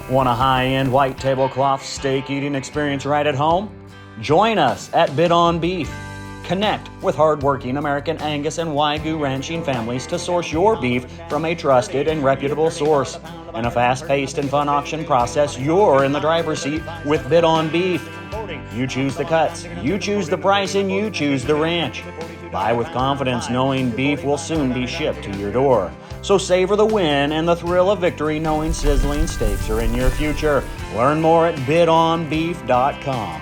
Want a high-end white tablecloth steak eating experience right at home? Join us at Bid on Beef. Connect with hardworking American Angus and Wagyu ranching families to source your beef from a trusted and reputable source. In a fast-paced and fun auction process, you're in the driver's seat with Bid on Beef. You choose the cuts, you choose the price, and you choose the ranch. Buy with confidence knowing beef will soon be shipped to your door. So savor the win and the thrill of victory knowing sizzling steaks are in your future. Learn more at bidonbeef.com.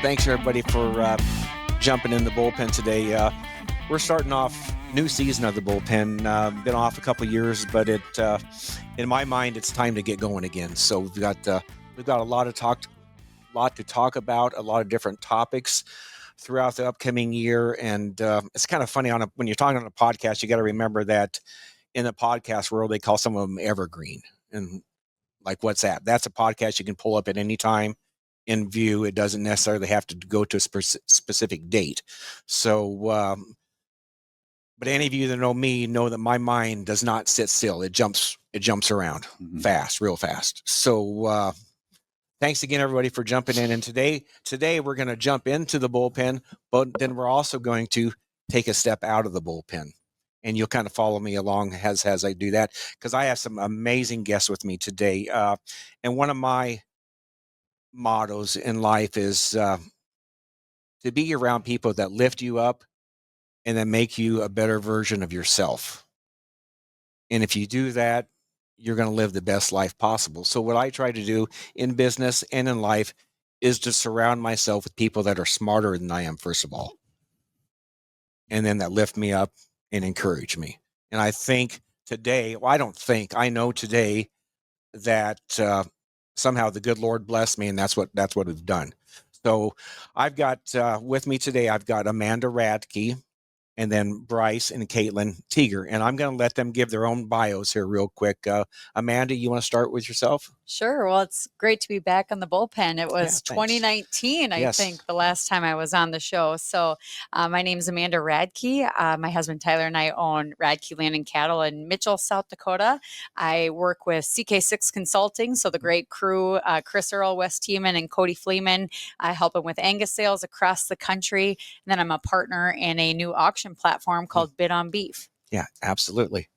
Thanks, everybody, for jumping in the bullpen today. We're starting off new season of the bullpen. Been off a couple years, but in my mind, it's time to get going again. So we've got a lot to talk about, a lot of different topics throughout the upcoming year. And it's kind of funny when you're talking on a podcast, you got to remember that in the podcast world, they call some of them evergreen. And like, what's that? That's a podcast you can pull up at any time in view. It doesn't necessarily have to go to a specific date. So, but any of you that know me know that my mind does not sit still. It jumps around real fast. So, thanks again, everybody, for jumping in. And today we're going to jump into the bullpen, but then we're also going to take a step out of the bullpen. And you'll kind of follow me along as I do that, because I have some amazing guests with me today. And one of my mottos in life is to be around people that lift you up and then make you a better version of yourself. And if you do that, you're going to live the best life possible. So what I try to do in business and in life is to surround myself with people that are smarter than I am, first of all, and then that lift me up and encourage me. And I think today, I know today that somehow the good Lord blessed me, and that's what we've done. So I've got with me today, I've got Amanda Radke, and then Bryce and Caitlin Teager. And I'm going to let them give their own bios here real quick. Amanda, you want to start with yourself? Sure. Well, it's great to be back on the bullpen. It was 2019, I think, the last time I was on the show. So my name is Amanda Radke. My husband Tyler and I own Radke Land and Cattle in Mitchell, South Dakota. I work with CK6 Consulting, so the great crew, Chris Earl, Wes Tiemann, and Cody Fleeman. I help them with Angus sales across the country. And then I'm a partner in a new auction platform called Bid on Beef. Yeah, absolutely.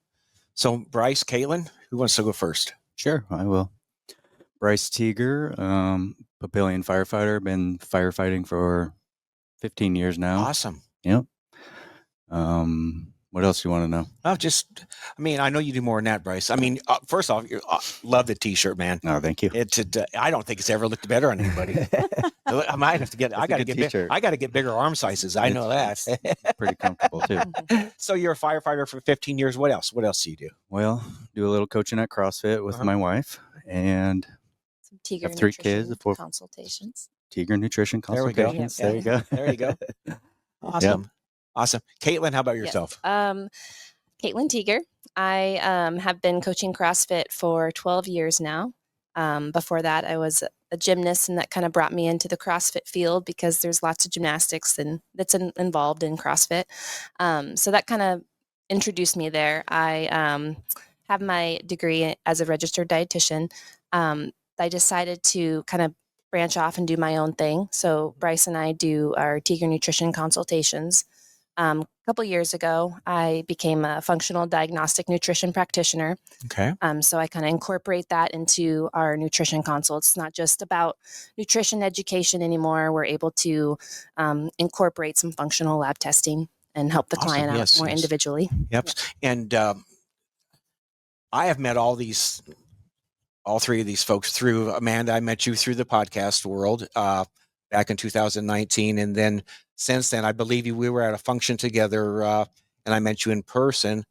So Bryce, Caitlin, who wants to go first? Sure, I will. Bryce Teager, Papillion firefighter, been firefighting for 15 years now. Awesome. Yep. What else do you want to know? I know you do more than that, Bryce. First off, love the t-shirt, man. Oh, thank you. I don't think it's ever looked better on anybody. I might have to get, I got to get bigger arm sizes. I know that. Pretty comfortable too. So you're a firefighter for 15 years. What else do you do? Well, do a little coaching at CrossFit with my wife, and Teager have 3 kids. Consultations. Teager Nutrition Consultations. There you go. There you go. Awesome. Yep. Awesome. Caitlin, how about yourself? Yes. Caitlin Teager. I have been coaching CrossFit for 12 years now. Before that, I was a gymnast, and that kind of brought me into the CrossFit field because there's lots of gymnastics that's involved in CrossFit. So that kind of introduced me there. I have my degree as a registered dietitian. I decided to kind of branch off and do my own thing. So Bryce and I do our Teager Nutrition Consultations. A couple years ago, I became a functional diagnostic nutrition practitioner. Okay. So I kind of incorporate that into our nutrition consults. It's not just about nutrition education anymore. We're able to incorporate some functional lab testing and help the client out more individually. Yep. And I have met all 3 of these folks through Amanda. I met you through the podcast world back in 2019. And then since then, I believe we were at a function together and I met you in person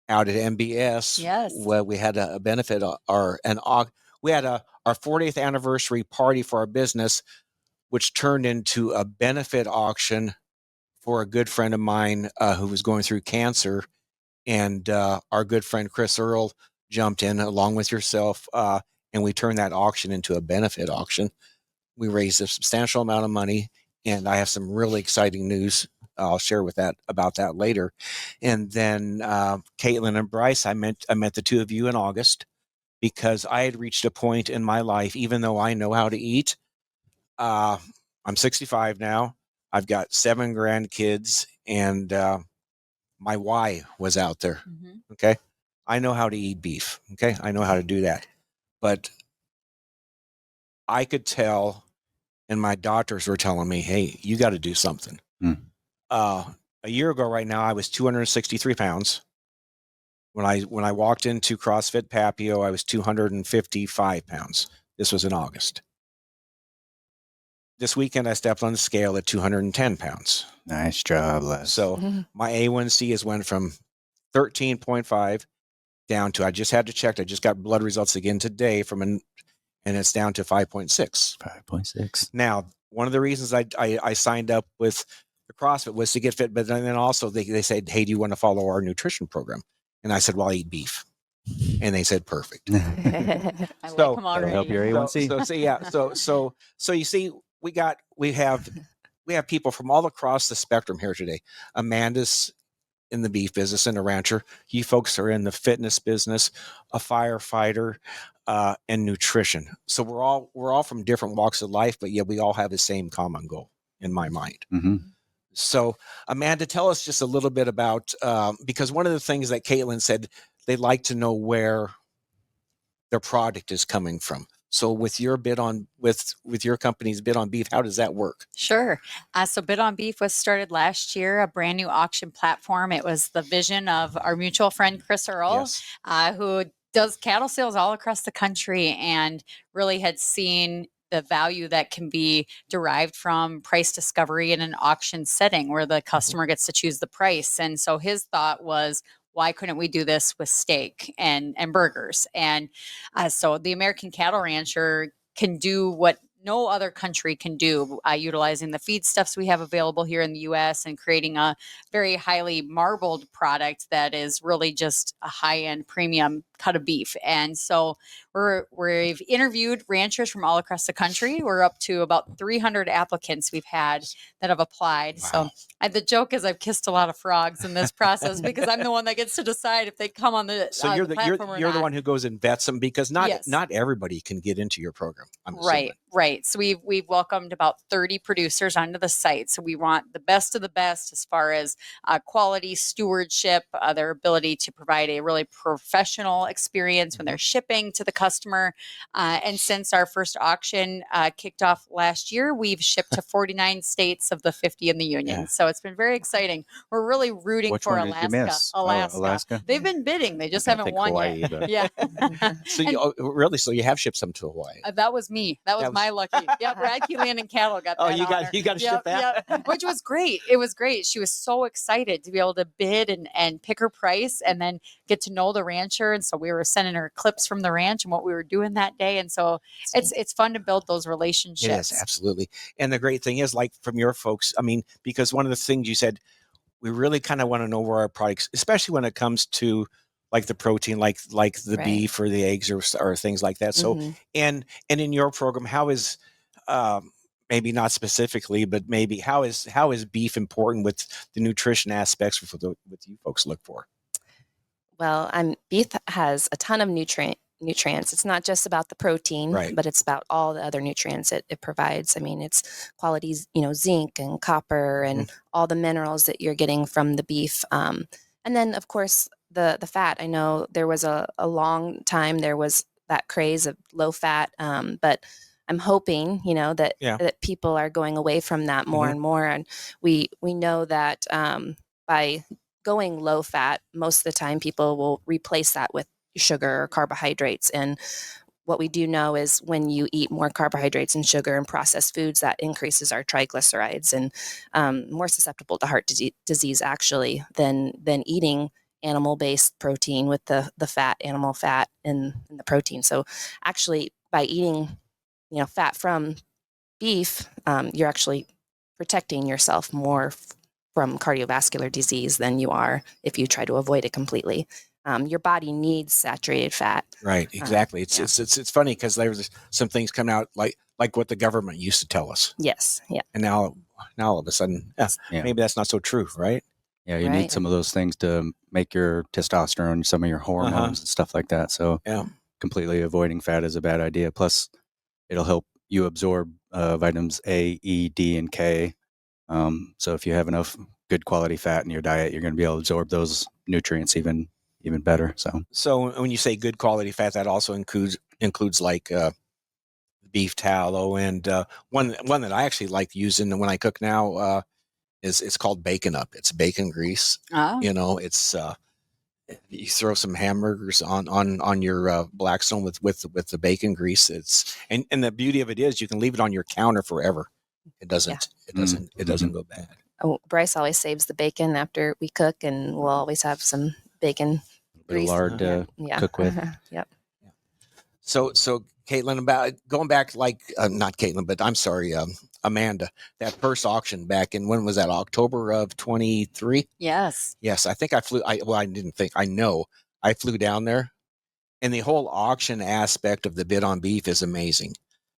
out at MBS. Yes. Where we had a benefit we had our 40th anniversary party for our business, which turned into a benefit auction for a good friend of mine who was going through cancer. And our good friend Chris Earl jumped in along with yourself and we turned that auction into a benefit auction. We raised a substantial amount of money, and I have some really exciting news I'll share about that later. And then Caitlin and Bryce, I met the two of you in August because I had reached a point in my life, even though I know how to eat. I'm 65 now. I've got 7 grandkids, and my why was out there. Mm-hmm. Okay. I know how to eat beef. Okay. I know how to do that. But I could tell, and my doctors were telling me, hey, you got to do something. A year ago right now, I was 263 pounds. When I walked into CrossFit Papio, I was 255 pounds. This was in August. This weekend, I stepped on the scale at 210 pounds. Nice job, Les. So my A1C has went from 13.5 down to, I just had to check. I just got blood results again today and it's down to 5.6. 5.6. Now, one of the reasons I signed up with the CrossFit was to get fit, but then also they said, hey, do you want to follow our nutrition program? And I said, well, I eat beef. And they said, perfect. I like them already. Help your A1C. So you see, we have people from all across the spectrum here today. Amanda's in the beef business and a rancher. You folks are in the fitness business, a firefighter, and nutrition. So we're all from different walks of life, but yet we all have the same common goal in my mind. Mm-hmm. So Amanda, tell us just a little bit about, because one of the things that Caitlin said, they'd like to know where their product is coming from. So with your bid on with your company's Bid on Beef, how does that work? Sure. So Bid on Beef was started last year, a brand new auction platform. It was the vision of our mutual friend, Chris Earl, yes. Who does cattle sales all across the country and really had seen the value that can be derived from price discovery in an auction setting where the customer gets to choose the price. And so his thought was, why couldn't we do this with steak and burgers? And so the American cattle rancher can do what no other country can do, utilizing the feedstuffs we have available here in the U.S. and creating a very highly marbled product that is really just a high-end premium cut of beef. And so we've interviewed ranchers from all across the country. We're up to about 300 applicants we've had that have applied. Wow. So the joke is I've kissed a lot of frogs in this process because I'm the one that gets to decide if they come on the So you're the platform or you're not. The one who goes and vets them because not Yes. not everybody can get into your program. I'm Right. So we've welcomed about 30 producers onto the site. So we want the best of the best as far as quality, stewardship, their ability to provide a really professional experience when they're shipping to the customer. And since our first auction kicked off last year, we've shipped to 49 states of the 50 in the union. Yeah. So it's been very exciting. We're really rooting for one Alaska. Did you miss? Alaska. They've been bidding. They just haven't won Hawaii, yet. but... Yeah. So you have shipped some to Hawaii? That was me. That was my lucky. Yep. Radke Land and Cattle got that. You got to ship that? Yep. Which was great. It was great. She was so excited to be able to bid and pick her price and then get to know the rancher. And so we were sending her clips from the ranch and what we were doing that day. And so it's fun to build those relationships. It is, absolutely. And the great thing is, like, from your folks, I mean, because one of the things you said, we really kind of want to know where our products, especially when it comes to like the protein, like the right. beef or the eggs or things like that. So, and in your program, how is, maybe not specifically, but maybe how is beef important with the nutrition aspects for what you folks look for? Well, beef has a ton of nutrients. It's not just about the protein, right. but it's about all the other nutrients it provides. I mean, it's qualities, zinc and copper and all the minerals that you're getting from the beef. And then, of course, the fat. I know there was a long time there was that craze of low fat, but I'm hoping, that people are going away from that more and more. And we know that by going low fat, most of the time people will replace that with sugar or carbohydrates. And what we do know is when you eat more carbohydrates and sugar and processed foods, that increases our triglycerides and more susceptible to heart disease actually than eating animal-based protein with the fat, animal fat in the protein. So actually by eating fat from beef, you're actually protecting yourself more from cardiovascular disease than you are if you try to avoid it completely. your body needs saturated fat. Right. Exactly. Yeah. It's funny because there's some things coming out like what the government used to tell us. Yes. Yeah. And now all of a sudden, maybe that's not so true, right? Yeah, you need some of those things to make your testosterone, some of your hormones and stuff like that. So completely avoiding fat is a bad idea. Plus, it'll help you absorb vitamins A, E, D, and K. So if you have enough good quality fat in your diet, you're going to be able to absorb those nutrients even better. So when you say good quality fat, that also includes like beef tallow, and one that I actually like using when I cook now it's called Bacon Up. It's bacon grease. You know, it's you throw some hamburgers on your Blackstone with the bacon grease. It's and the beauty of it is you can leave it on your counter forever. It doesn't go bad. Oh, Bryce always saves the bacon after we cook, and we'll always have some bacon grease. Lard to cook with. Yep. So Caitlin, about going back, like not Caitlin, but I'm sorry, Amanda, that first auction back in, when was that? October of 23? Yes. Yes, I think I flew. I know I flew down there, and the whole auction aspect of the Bid on Beef is amazing.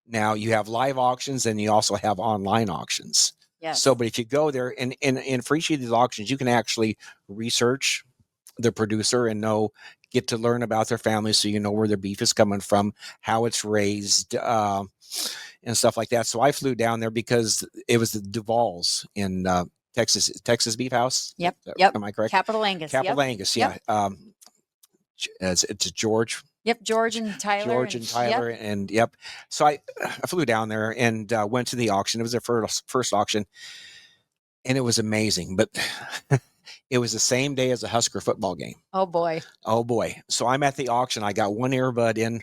Now you have live auctions, and you also have online auctions. Yes. So, but if you go there, and for each of these auctions, you can actually research the producer and get to learn about their family, so you know where their beef is coming from, how it's raised, and stuff like that. So I flew down there because it was the Duvall's in Texas Beef House. Yep. Am I correct? Capital Angus. Angus. Yeah. Yep. It's George. Yep. George and Tyler. And yep. So I flew down there and went to the auction. It was their first auction, and it was amazing. But it was the same day as a Husker football game. Oh boy. So I'm at the auction. I got one earbud in,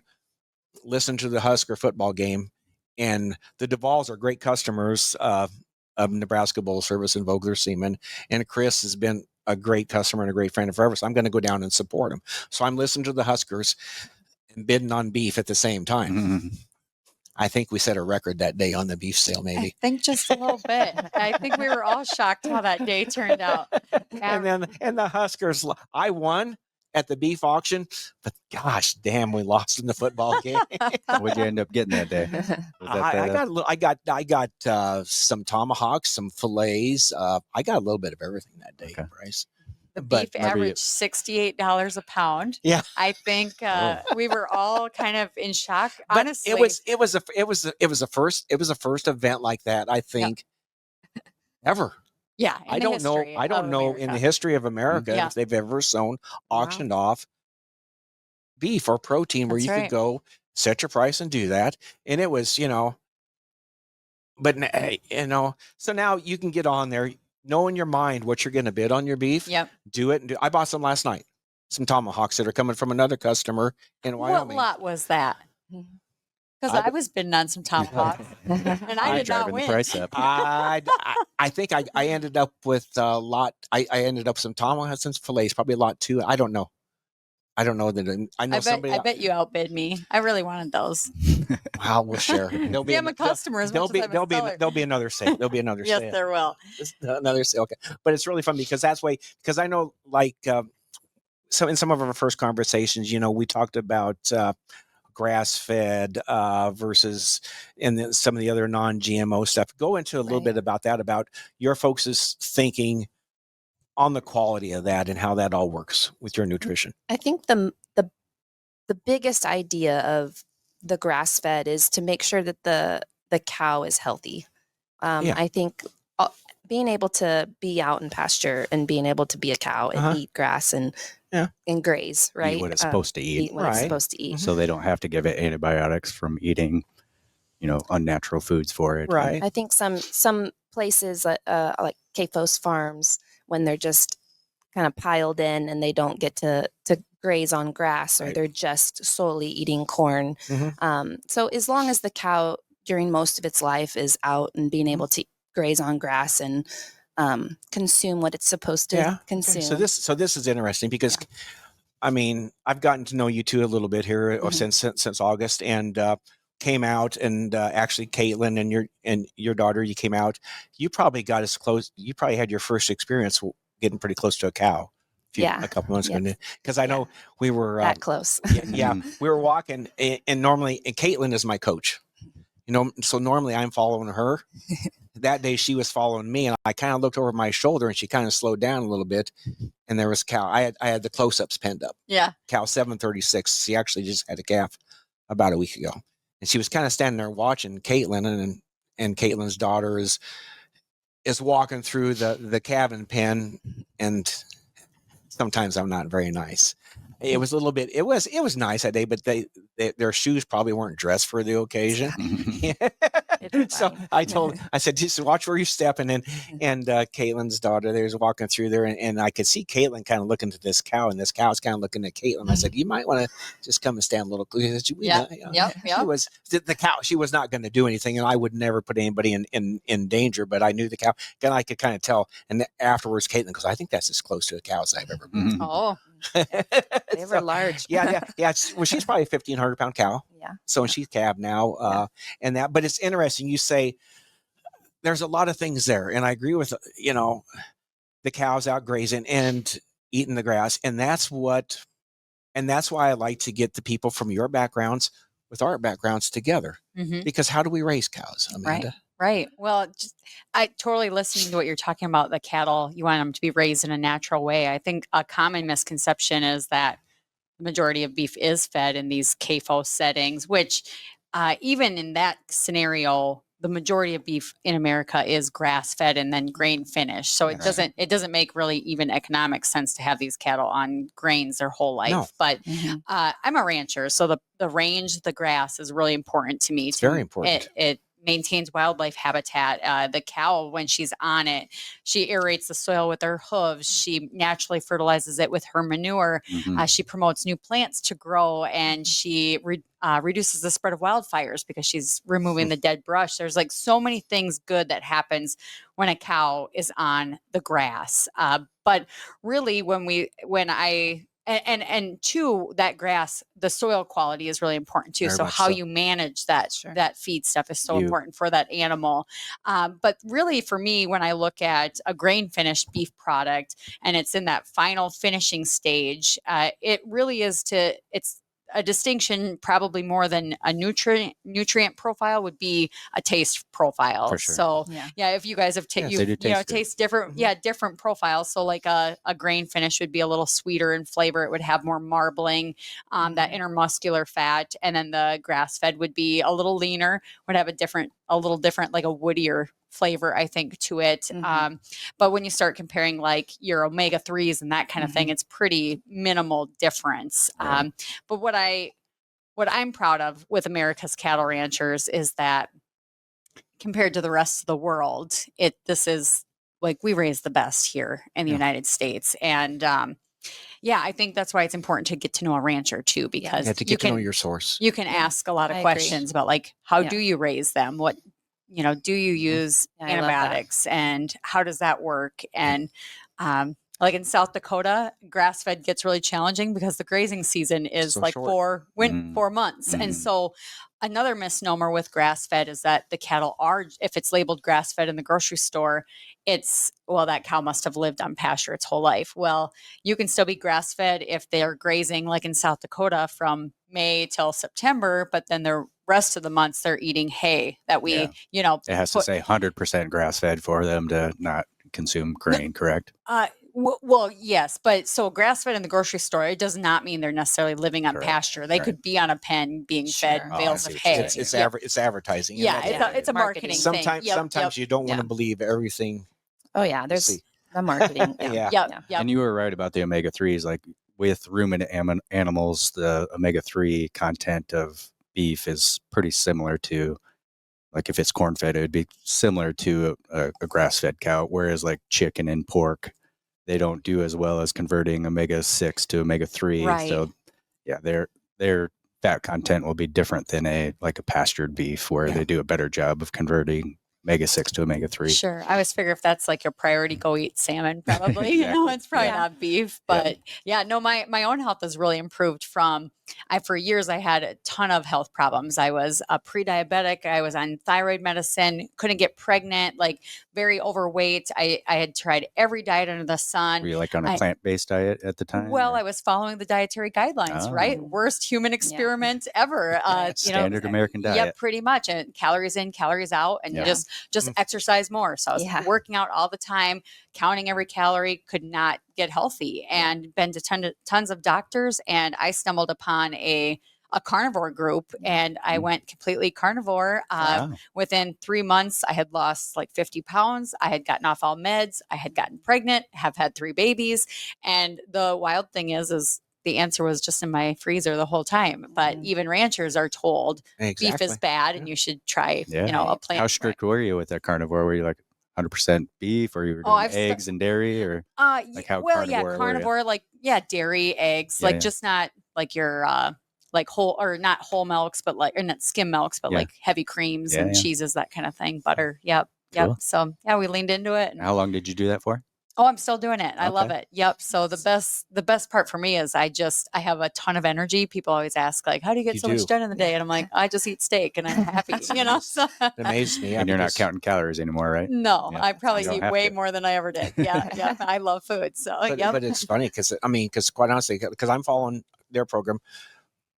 listened to the Husker football game, and the Duvalls are great customers of Nebraska Bowl Service and Vogler Seaman. And Chris has been a great customer and a great friend of forever. So I'm going to go down and support him. So I'm listening to the Huskers and bidding on beef at the same time. Mm-hmm. I think we set a record that day on the beef sale, maybe. I think just a little bit. I think we were all shocked how that day turned out. And the Huskers, I won at the beef auction, but gosh damn, we lost in the football game. What'd you end up getting that day? I got some tomahawks, some fillets. I got a little bit of everything that day, okay. Bryce. The beef averaged $68 a pound. Yeah, I think we were all kind of in shock. Honestly, it was a first event like that. I think ever. Yeah, I don't know in the history of America if they've ever auctioned off beef or protein where could go set your price and do that. And it was, so now you can get on there, know in your mind what you're going to bid on your beef. Yep. Do it. I bought some last night, some tomahawks that are coming from another customer in Wyoming. What lot was that? Because I was bidding on some tomahawks, and I did not win. The price up. I think I ended up with a lot. I ended up with some tomahawks and fillets, probably a lot too. I don't know. I bet you outbid me. I really wanted those. Well, we'll share. I'm a customer as much as I'm a seller. There'll be another sale. There'll be another sale. Yes, there will. Another sale. Okay, but it's really fun because because I know, like, so in some of our first conversations, we talked about grass-fed versus and some of the other non-GMO stuff. Go into a little bit about that, about your folks' thinking on the quality of that and how that all works with your nutrition. I think the biggest idea of the grass-fed is to make sure that the cow is healthy. I think being able to be out in pasture and being able to be a cow and eat grass and graze, right? Eat what it's supposed to eat. Eat what it's supposed to eat. So they don't have to give it antibiotics from eating, unnatural foods for it. Right. I think some places like CAFOS farms, when they're just kind of piled in and they don't get to graze on grass, or they're just solely eating corn. Mm-hmm. So as long as the cow during most of its life is out and being able to graze on grass and consume what it's supposed to consume. So this is interesting because I've gotten to know you two a little bit here since August, and came out, and actually Caitlin and your daughter, you came out. You probably got as close. You probably had your first experience getting pretty close to a cow. a couple months ago, because I know we were that close. We were walking, and normally, and Caitlin is my coach, so normally I'm following her. That day she was following me, and I kind of looked over my shoulder, and she kind of slowed down a little bit, and there was a cow. I had the close-ups pinned up. Yeah. Cow 736. She actually just had a calf about a week ago, and she was kind of standing there watching Caitlin, and Caitlin's daughter is walking through the calving pen, and sometimes I'm not very nice. It was a little bit. It was nice that day, but their shoes probably weren't dressed for the occasion. So I said, just watch where you step. And Caitlin's daughter there's walking through there, and I could see Caitlin kind of looking to this cow, and this cow's kind of looking at Caitlin. I said, you might want to just come and stand a little closer. She was the cow. She was not going to do anything, and I would never put anybody in danger. But I knew the cow, and I could kind of tell. And afterwards, Caitlin goes, I think that's as close to the cow as I've ever been. Oh. They were large. Yeah. Well, she's probably a 1,500-pound cow. Yeah. So she's calved now, but it's interesting. You say there's a lot of things there, and I agree with the cows out grazing and eating the grass, and that's why I like to get the people from your backgrounds with our backgrounds together, because how do we raise cows, Amanda? Right. Well, I totally listening to what you're talking about. The cattle, you want them to be raised in a natural way. I think a common misconception is that the majority of beef is fed in these CAFO settings, which even in that scenario, the majority of beef in America is grass fed and then grain finished. So it doesn't make really even economic sense to have these cattle on grains their whole life. No. But I'm a rancher, so the range, the grass is really important to me. It's very important. It maintains wildlife habitat. The cow, when she's on it, she aerates the soil with her hooves. She naturally fertilizes it with her manure. She promotes new plants to grow, and she reduces the spread of wildfires because she's removing the dead brush. There's like so many things good that happens when a cow is on the grass. But really, And two, that grass, the soil quality is really important too. So how you manage that feed stuff is so important for that animal. But really for me, when I look at a grain finished beef product and it's in that final finishing stage, it really is it's a distinction, probably more than a nutrient profile, would be a taste profile. For sure. So if you guys have taste different, different profiles. So like a grain finish would be a little sweeter in flavor. It would have more marbling, that intermuscular fat, and then the grass fed would be a little leaner, would have a little different, like a woodier flavor, I think, to it. But when you start comparing like your omega-3s and that kind of thing, it's pretty minimal difference. Right. But what I'm proud of with America's cattle ranchers is that compared to the rest of the world, this is like, we raise the best here in the United States. And I think that's why it's important to get to know a rancher too, because to get to know your source. You can ask a lot of questions about like, how do you raise them? What, do you use antibiotics, and how does that work? And like in South Dakota, grass-fed gets really challenging because the grazing season is so like short. 4 months. And so another misnomer with grass-fed is that the cattle if it's labeled grass-fed in the grocery store, that cow must have lived on pasture its whole life. Well, you can still be grass-fed if they're grazing like in South Dakota from May till September, but then the rest of the months they're eating hay that we, it has to say 100% grass-fed for them to not consume grain, correct? Well, yes, but so grass-fed in the grocery store, it does not mean they're necessarily living on pasture. They could be on a pen being fed bales of hay. It's advertising. It's a marketing thing. Sometimes you don't want to believe everything. Oh yeah, there's the marketing. And you were right about the omega-3s. Like with ruminant animals, the omega-3 content of beef is pretty similar to, like if it's corn-fed, it would be similar to a grass-fed cow. Whereas like chicken and pork, they don't do as well as converting omega-6 to omega-3. Right. So their fat content will be different than a pastured beef, where they do a better job of converting omega-6 to omega-3. Sure. I always figure if that's like your priority, go eat salmon, probably. You know, it's probably not beef. But no, my own health has really improved from, for years, I had a ton of health problems. I was pre-diabetic. I was on thyroid medicine, couldn't get pregnant, like very overweight. I had tried every diet under the sun. Were you like on a plant-based diet at the time? Well, I was following the dietary guidelines, right? Worst human experiment ever. Standard American diet. Yep, pretty much. And calories in, calories out, and you just exercise more. So I was working out all the time, counting every calorie, could not get healthy, and been to tons of doctors. And I stumbled upon a carnivore group, and I went completely carnivore. Within 3 months, I had lost like 50 pounds. I had gotten off all meds. I had gotten pregnant, have had 3 babies. And the wild thing is the answer was just in my freezer the whole time. But even ranchers are told beef is bad and you should try, a plant. How strict were you with that carnivore? Were you like 100% beef, or you were doing eggs and dairy, or like how carnivore, like dairy, eggs, like just not like your like whole, or not whole milks, but like, or not skim milks, but like heavy creams and cheeses, that kind of thing, butter. Yep. Cool. So we leaned into it. And how long did you do that for? Oh, I'm still doing it. I love it. Yep. So the best part for me is I have a ton of energy. People always ask, like, how do you get so much done in the day? And I'm like, I just eat steak and I'm happy, So. It amazes me. And you're not counting calories anymore, right? No, I probably eat way more than I ever did. Yeah. I love food. So, but it's funny because quite honestly, because I'm following their program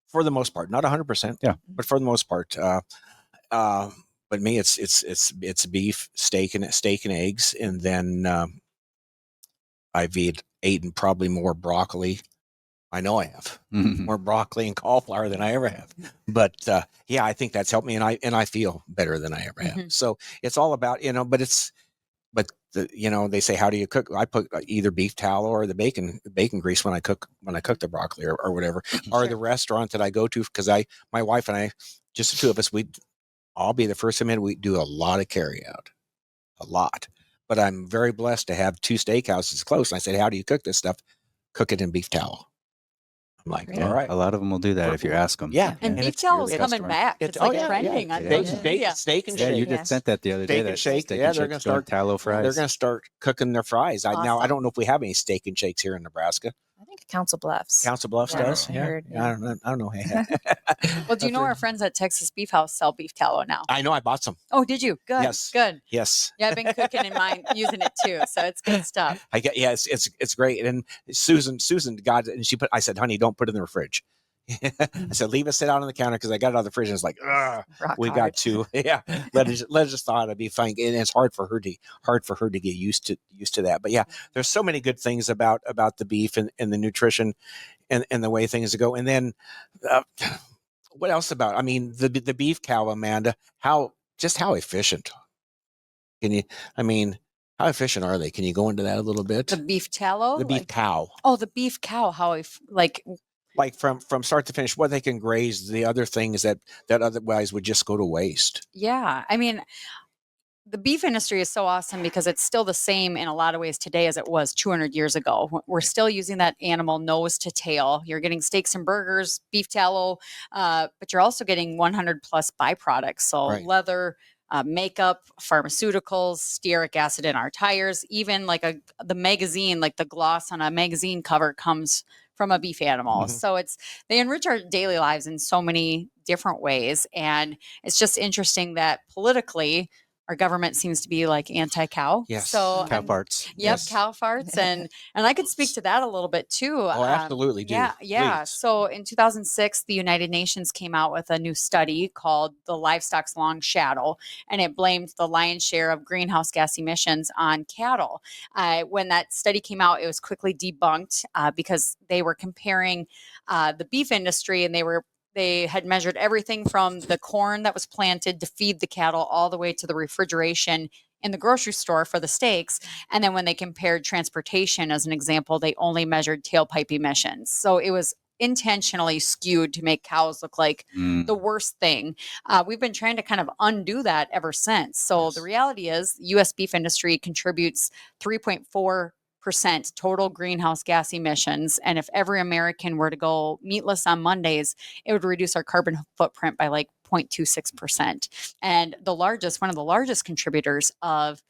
for the most part, not 100%. Yeah. But for the most part, but me, it's beef, steak and eggs. And then, I've eaten probably more broccoli. I know I have more broccoli and cauliflower than I ever have. But I think that's helped me, and I feel better than I ever have. So it's all about they say, how do you cook? I put either beef tallow or the bacon grease when I cook the broccoli or whatever. Or the restaurant that I go to, because my wife and I, just the two of us, I'll be the first to admit we do a lot of carry out, a lot. But I'm very blessed to have 2 steakhouses close. And I said, how do you cook this stuff? Cook it in beef tallow. I'm like, all right. A lot of them will do that if you ask them. Yeah. And beef tallow is coming back. It's like trending. Steak and shake. You just sent that the other day. Steak and shake. They're going to start tallow fries. They're going to start cooking their fries. Now, I don't know if we have any steak and shakes here in Nebraska. I think Council Bluffs. Council Bluffs does? I don't know. Well, do you know our friends at Texas Beef House sell beef tallow now? I know. I bought some. Oh, did you? Good. Yes. Good. Yes. Yeah, I've been cooking in mine, using it too. So it's good stuff. It's great. And Susan I said, honey, don't put it in the fridge. I said, leave it sit out on the counter, because I got it out of the fridge and it's like, got to, let it just thaw. It'd be fine. And it's hard for her to get used to that. But there's so many good things about the beef and the nutrition and the way things go. And then what else about? I mean, the beef cow, Amanda. How efficient? How efficient are they? Can you go into that a little bit? The beef tallow, the beef cow. Oh, the beef cow. How like from start to finish, what they can graze, the other things that otherwise would just go to waste. Yeah. I mean, the beef industry is so awesome because it's still the same in a lot of ways today as it was 200 years ago. We're still using that animal nose to tail. You're getting steaks and burgers, beef tallow, but you're also getting 100 plus byproducts. So leather, makeup, pharmaceuticals, stearic acid in our tires, even like the magazine, like the gloss on a magazine cover comes from a beef animal. So they enrich our daily lives in so many different ways. And it's just interesting that politically, our government seems to be like anti-cow. Yes. So cow farts. Yep. Yes. Cow farts. And I could speak to that a little bit too. Oh, absolutely. Yeah. Please. So in 2006, the United Nations came out with a new study called The Livestock's Long Shadow, and it blamed the lion's share of greenhouse gas emissions on cattle. When that study came out, it was quickly debunked because they were comparing the beef industry, and they had measured everything from the corn that was planted to feed the cattle all the way to the refrigeration in the grocery store for the steaks. And then when they compared transportation as an example, they only measured tailpipe emissions. So it was intentionally skewed to make cows look like the worst thing. We've been trying to kind of undo that ever since. So the reality is U.S. beef industry contributes 3.4% total greenhouse gas emissions. And if every American were to go meatless on Mondays, it would reduce our carbon footprint by like 0.26%. And one of the largest contributors of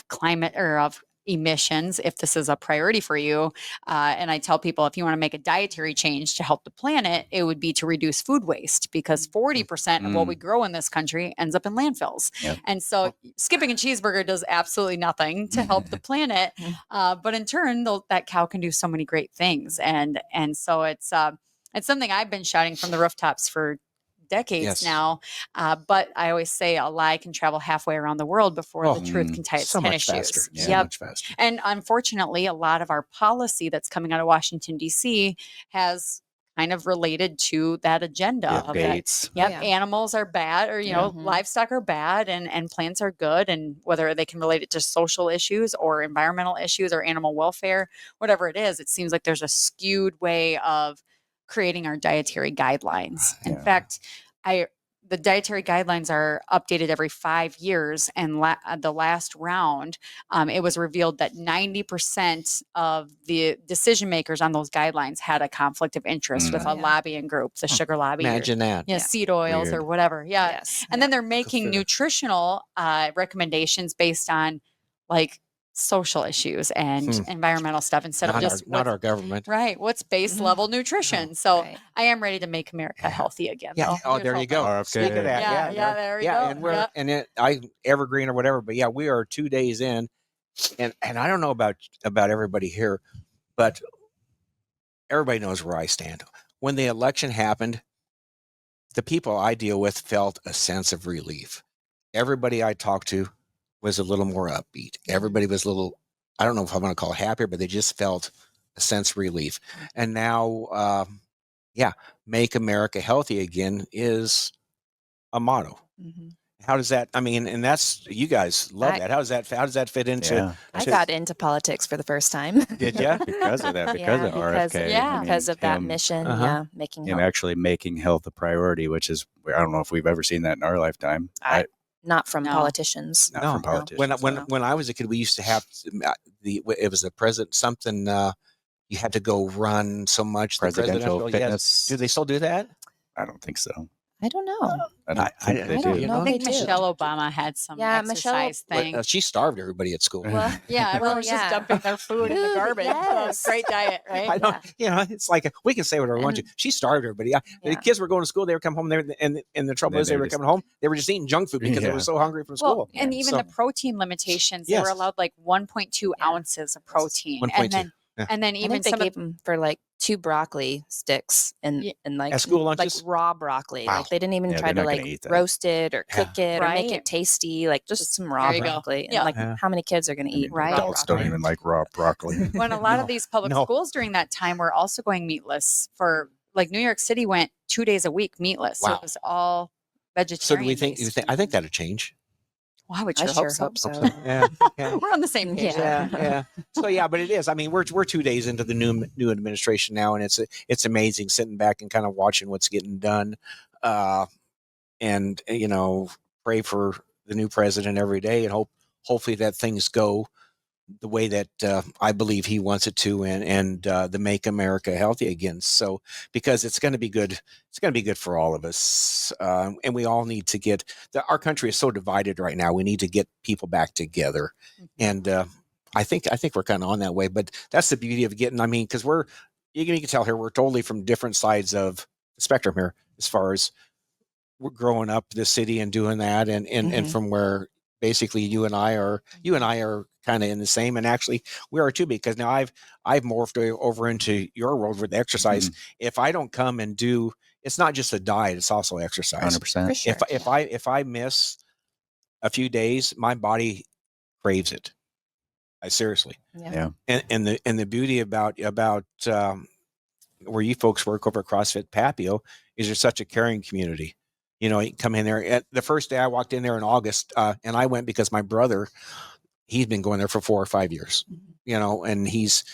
climate or of emissions, if this is a priority for you. And I tell people, if you want to make a dietary change to help the planet, it would be to reduce food waste, because 40% of what we grow in this country ends up in landfills. Yep. And so skipping a cheeseburger does absolutely nothing to help the planet. But in turn, that cow can do so many great things. And so it's something I've been shouting from the rooftops for decades now. But I always say a lie can travel halfway around the world before the truth can tie its 10 shoes. Much faster. And unfortunately, a lot of our policy that's coming out of Washington, D.C. has kind of related to that agenda of that. Animals are bad, or, livestock are bad, and plants are good. And whether they can relate it to social issues or environmental issues or animal welfare, whatever it is, it seems like there's a skewed way of creating our dietary guidelines. In fact, the dietary guidelines are updated every 5 years. And the last round, it was revealed that 90% of the decision makers on those guidelines had a conflict of interest with a lobbying group, the sugar lobby. Imagine that. Seed oils or whatever. And then they're making nutritional recommendations based on like social issues and environmental stuff instead of just not our government. Right. What's base level nutrition? So I am ready to make America healthy again. Yeah. Oh, there you go. RFK. Speak of that. There you go. And I evergreen or whatever, but we are 2 days in, and I don't know about everybody here, but everybody knows where I stand. When the election happened, the people I deal with felt a sense of relief. Everybody I talked to was a little more upbeat. Everybody was a little, I don't know if I want to call it happier, but they just felt a sense of relief. And now, make America healthy again is a motto. How does that, and that's, you guys love that. How does that fit into? I got into politics for the first time. Did you? Because of that, because of RFK. Because of that mission, making health. Actually making health a priority, which is, I don't know if we've ever seen that in our lifetime. Not from politicians. Not from politicians. When I was a kid, we used to have it was the president something. You had to go run so much. Presidential fitness. Yes. Do they still do that? I don't think so. I don't know. I don't think they do. I think Michelle Obama had some exercise thing. She starved everybody at school. Well, everyone was just dumping their food in the garbage. Yes. Great diet, right? I don't, it's like we can say whatever we want to. She starved everybody. The kids were going to school. They would come home there, and the trouble is they were coming home. They were just eating junk food because they were so hungry from school. And even the protein limitations, they were allowed like 1.2 ounces of protein. 1.2. And then even they gave them for like 2 broccoli sticks and like at school lunches, like raw broccoli. Wow. Like they didn't even try to like roast it or cook it or make it tasty. Like just some raw broccoli. And like how many kids are going to eat? Adults don't even like raw broccoli. When a lot of these public schools during that time were also going meatless, for like New York City went 2 days a week meatless. Wow. So it was all vegetarian. So do we think? I think that'll change. Well, I would sure hope so. Yeah. We're on the same page. Yeah. So but it is. We're 2 days into the new administration now, and it's amazing sitting back and kind of watching what's getting done, and pray for the new president every day, and hopefully that things go the way that I believe he wants it to, and the make America healthy again. So because it's going to be good. It's going to be good for all of us, and we all need to get. Our country is so divided right now. We need to get people back together, and I think we're kind of on that way. But that's the beauty of getting. Because you can tell here we're totally from different sides of the spectrum here, as far as we're growing up the city and doing that, and from where basically you and I are kind of in the same, and actually we are too, because now I've morphed over into your world with exercise. If I don't come and do, it's not just a diet, it's also exercise. 100%. Sure. If I miss a few days, my body craves it. Seriously. Yeah. And the beauty about where you folks work over at CrossFit Papio is there's such a caring community. You can come in there. The first day I walked in there in August, and I went because my brother, he's been going there for 4 or 5 years, and he's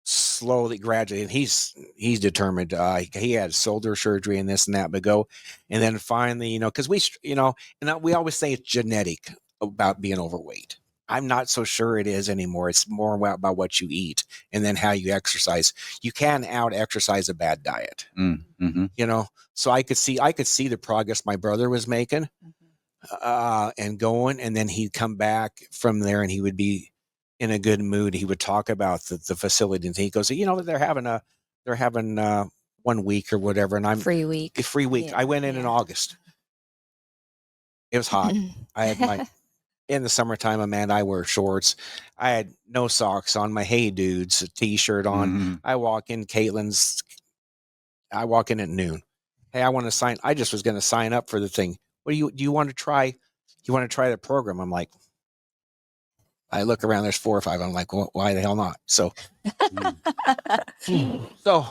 slowly, gradually, and he's determined. He had shoulder surgery and this and that, but and then finally, because we always say it's genetic about being overweight. I'm not so sure it is anymore. It's more about what you eat and then how you exercise. You can out exercise a bad diet, Mm-hmm. you know? So I could see the progress my brother was making, and going, and then he'd come back from there and he would be in a good mood. He would talk about the facility, and he goes, they're having 1 week or whatever. And I'm free week. Yeah, I went in August. It was hot. I had in the summertime, Amanda, I wear shorts. I had no socks on, my Hey Dudes t-shirt on. Mm-hmm. I walk in at noon. Hey, I just was going to sign up for the thing. What do you want to try? You want to try the program? I'm like, I look around, there's 4 or 5. I'm like, well, why the hell not? So, so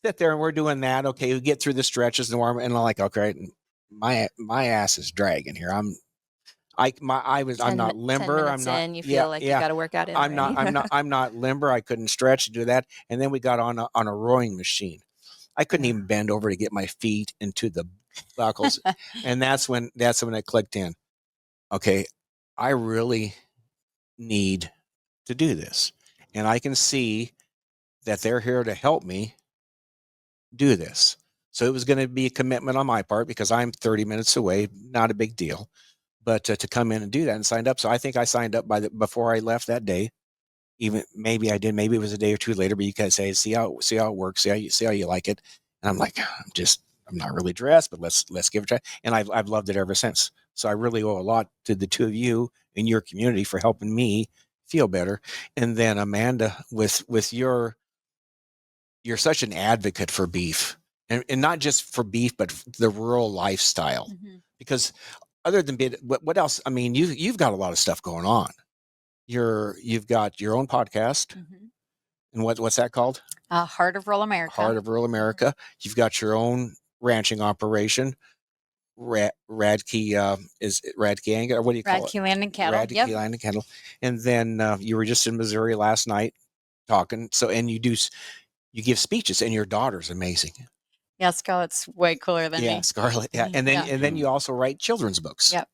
sit there and we're doing that. Okay. We get through the stretches and warm, and I'm like, okay, my ass is dragging here. I'm not limber. I'm not. You feel like you got to work out. I'm not limber. I couldn't stretch to do that. And then we got on a rowing machine. I couldn't even bend over to get my feet into the buckles. And that's when it clicked in. Okay, I really need to do this. And I can see that they're here to help me do this. So it was going to be a commitment on my part because I'm 30 minutes away, not a big deal. But to come in and do that and signed up. So I think I signed up before I left that day. Even maybe I did. Maybe it was a day or two later. But you guys say, see how it works. See how you like it. And I'm like, I'm not really dressed, but let's give it a try. And I've loved it ever since. So I really owe a lot to the two of you in your community for helping me feel better. And then Amanda, with you're such an advocate for beef, and not just for beef, but the rural lifestyle. Mm-hmm. Because other than what else? I mean, you've got a lot of stuff going on. You've got your own podcast, mm-hmm. and what's that called? Heart of Rural America. Heart of Rural America. You've got your own ranching operation. Radke is it Radke Angus, or what do you call it? Radke Land and Cattle. Radke Land and Cattle. And then you were just in Missouri last night talking. So, and you give speeches, and your daughter's amazing. Yeah, Scarlett's way cooler than me. Yeah, Scarlett. Yeah, and then you also write children's books. Yep.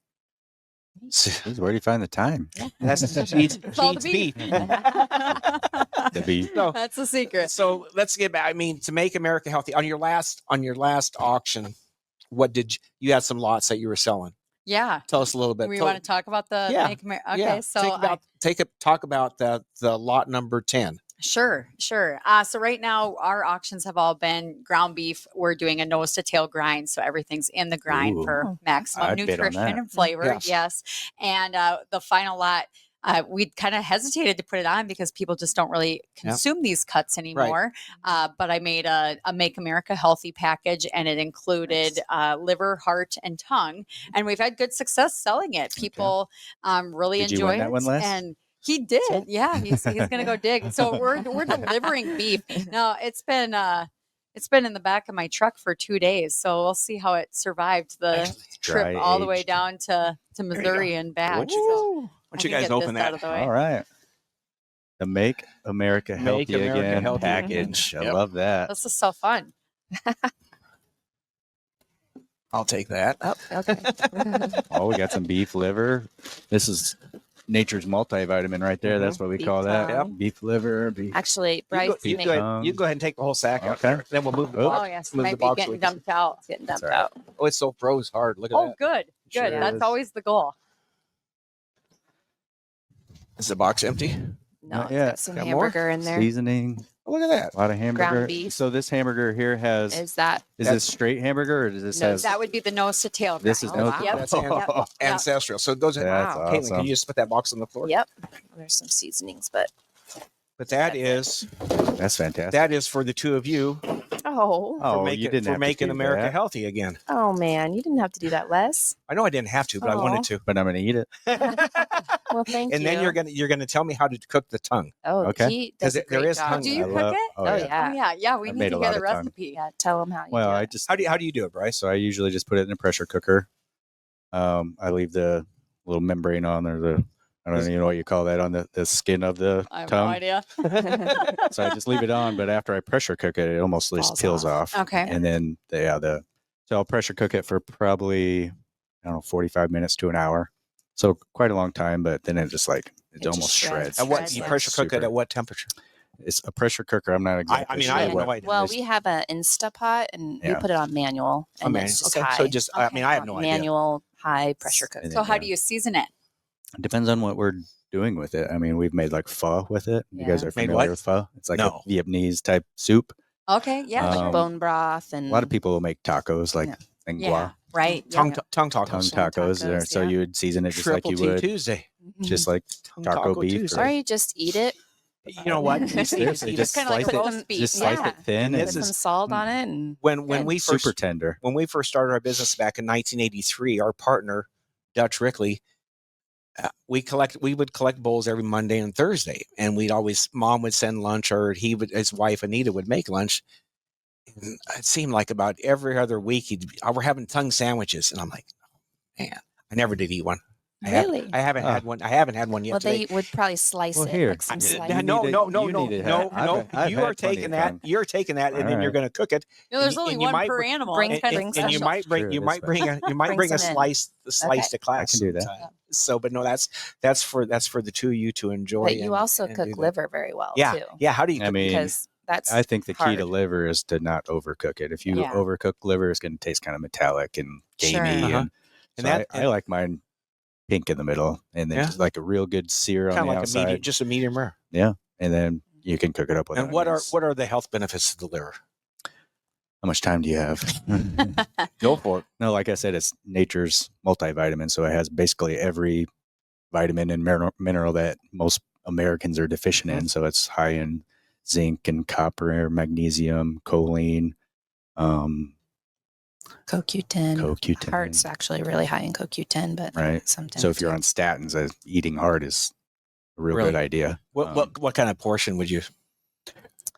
So, where do you find the time? Yeah. That's she's beef. The beef. So, that's the secret. So let's get back. I mean, to make America healthy. On your last auction, what did you had some lots that you were selling? Yeah. Tell us a little bit. We want to talk about the Make America. Okay, yeah. so talk about the lot number 10. Sure. So right now our auctions have all been ground beef. We're doing a nose to tail grind. So everything's in the grind for maximum nutrition and flavor. Yes. And the final lot, we kind of hesitated to put it on because people just don't really consume these cuts anymore. Right. But I made a Make America Healthy package, and it included liver, heart, and tongue. And we've had good success selling it. People really enjoy it. That one, Les? And he did. Yeah. He's going to go dig. So we're delivering beef. Now it's been in the back of my truck for 2 days. So we'll see how it survived the trip all the way down to Missouri and back. Why don't you guys open that? All right. The Make America Healthy Again package. I love that. This is so fun. I'll take that. Oh, okay. Oh, we got some beef liver. This is nature's multivitamin right there. That's what we call that. Yep. Beef liver. Beef. Actually, Bryce, you go ahead and take the whole sack out there. Then we'll move the box. Oh, yes. It might be getting dumped out. It's getting dumped out. Oh, it's so froze hard. Look at that. Oh, good. Sure That's always the goal. Is the box empty? No, it's got some hamburger in there. Seasoning. Oh, look at that. A lot of hamburger. Ground beef. So this hamburger here has. Is this straight hamburger, or does this have? That would be the nose to tail. This is nose. Yep. That's ancestral. So it goes in. That's Caitlin, awesome. can you just put that box on the floor? Yep. There's some seasonings, but that is. That's fantastic. That is for the two of you. You didn't have making to do America that. healthy again. Oh man, you didn't have to do that, Les. I know I didn't have to, but I wanted to. But I'm going to eat it. Well, thank you. And then you're gonna tell me how to cook the tongue. Oh, okay. He does a there great is job. tongue. Do you cook it? Oh yeah. Yeah. We need to hear the recipe. Yeah, tell them how you Well, do I it. just How do you do it, Bryce? so I usually just put it in a pressure cooker. I leave the little membrane on, or I don't even know what you call that, on the skin of the I have tongue. no idea. So I just leave it on, but after I pressure cook it, it almost just peels off. Okay. And then so I'll pressure cook it for probably 45 minutes to an hour. So quite a long time, but then it just like it just almost shreds. And what you pressure cook it at what temperature? It's a pressure cooker. I'm not exactly. I mean, sure I have what no idea. Well, we have an Instapot, and we put it on manual, and it's just okay. high. So just, I mean, I have no idea. Manual high pressure cooker. So how do you season it? It depends on what we're doing with it. I mean, we've made like pho with it. You guys are Made familiar what? with pho? It's like a Vietnamese type soup. Okay, yeah, like bone broth, and a lot of people will make tacos like yeah, right. Tongue tacos. Tongue tacos. So you would season it just like you would Tuesday. just like taco beef. Or you just eat it. You know what? Seriously, just kind of like slice roast beef. Just slice it thin. Put some salt on it, and when we first super tender. When we first started our business back in 1983, our partner Dutch Rickley, we would collect bulls every Monday and Thursday, and Mom would send lunch, or his wife Anita would make lunch. And it seemed like about every other week we're having tongue sandwiches, and I'm like, oh, man, I never did eat one. Really? I haven't had one. I haven't had one yet. Well, today. they would probably slice it. Here. Like some No. I've You are had plenty taking of that. time. You're taking that, and then you're going to cook it. There's And only you one might per animal. bring And you might bring a slice I can do that. to class. That's for the two of you to enjoy. But you also cook liver very well too. Yeah. How do you? I mean, because that's I think the key hard. to liver is to not overcook it. If you overcook liver, it's going to taste kind of metallic and gamey. Sure. And I like mine pink in the middle, and then just like a real good sear on the outside. Just a medium rare. Yeah, and then you can cook it up with. And what are the health benefits of the liver? How much time do you have? Go for it. No, like I said, it's nature's multivitamin, so it has basically every vitamin and mineral that most Americans are deficient in. So it's high in zinc and copper, magnesium, choline, CoQ10. Heart's actually really high in CoQ10, but sometimes. So if you're on statins, eating heart is a real good idea. What kind of portion would you?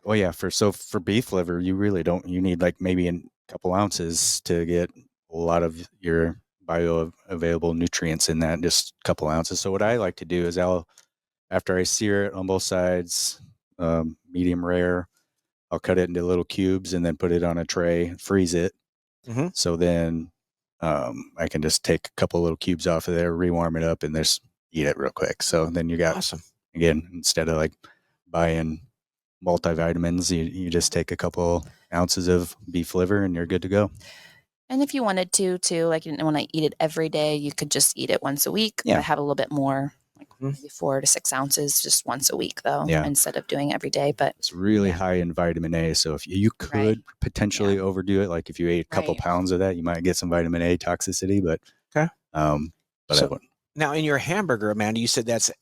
Well, yeah, for beef liver, you really don't. You need like maybe a couple ounces to get a lot of your bioavailable nutrients in that. Just a couple ounces. So what I like to do is after I sear it on both sides, medium rare, I'll cut it into little cubes and then put it on a tray, freeze it. Mm-hmm. So then I can just take a couple little cubes off of there, rewarm it up, and just eat it real quick. So then you got, awesome. Again, instead of like buying multivitamins, you just take a couple ounces of beef liver and you're good to go. And if you wanted to, like you didn't want to eat it every day, you could just eat it once a week. Yeah. But have a little bit more, like maybe 4 to 6 ounces just once a week, though, instead of doing every day. But it's really high in vitamin A. So if you could potentially overdo it, like if you ate a couple pounds of that, you might get some vitamin A toxicity. But but now in your hamburger, Amanda, you said that's